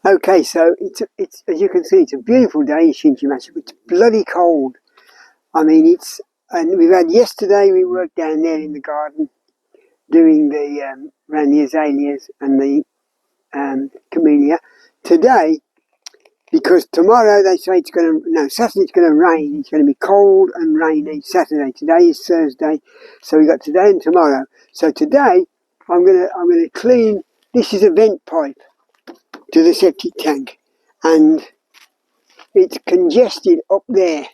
Okay, so it's as you can see, it's a beautiful day in Shinchimachi. It's bloody cold. I mean, and we've had yesterday. We worked down there in the garden doing the around the azaleas and the camellia. Today, because tomorrow they say it's going to Saturday it's going to rain. It's going to be cold and rainy Saturday. Today is Thursday, so we got today and tomorrow. So today I'm gonna clean. This is a vent pipe to the septic tank, and it's congested up there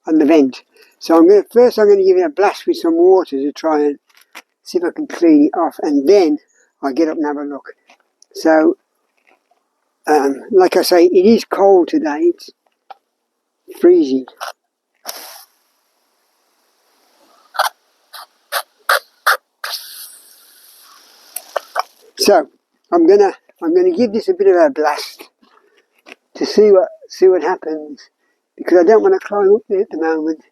on the vent. So I'm going to give it a blast with some water to try and see if I can clean it off, and then I'll get up and have a look. So, like I say, it is cold today. It's freezing. So I'm gonna give this a bit of a blast to see what happens, because I don't want to climb up there at the moment.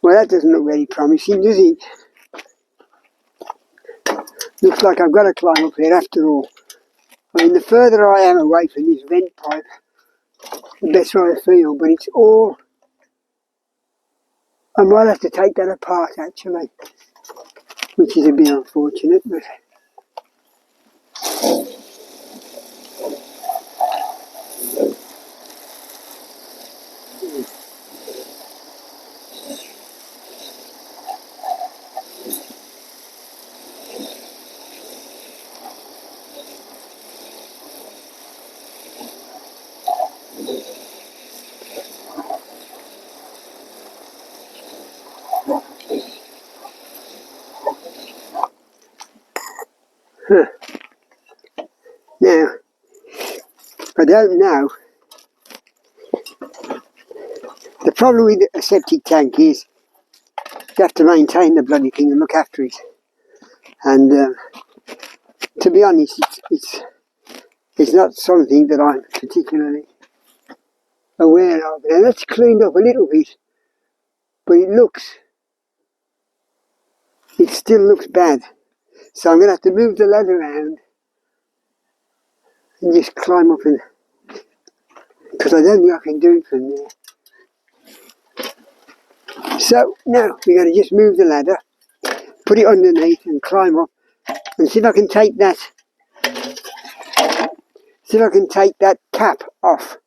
Well, that doesn't look very promising, does it? Looks like I've got to climb up here after all. I mean, the further I am away from this vent pipe, the better I feel, but it's all... I might have to take that apart, actually, which is a bit unfortunate, but... Huh. Now, I don't know. The problem with a septic tank is you have to maintain the bloody thing and look after it. And to be honest, it's not something that I'm particularly aware of. Now that's cleaned up a little bit, but it still looks bad. So I'm going to have to move the ladder around and just climb up, and because I don't think I can do it from there. So now we're going to just move the ladder, put it underneath and climb up and see if I can take that cap off.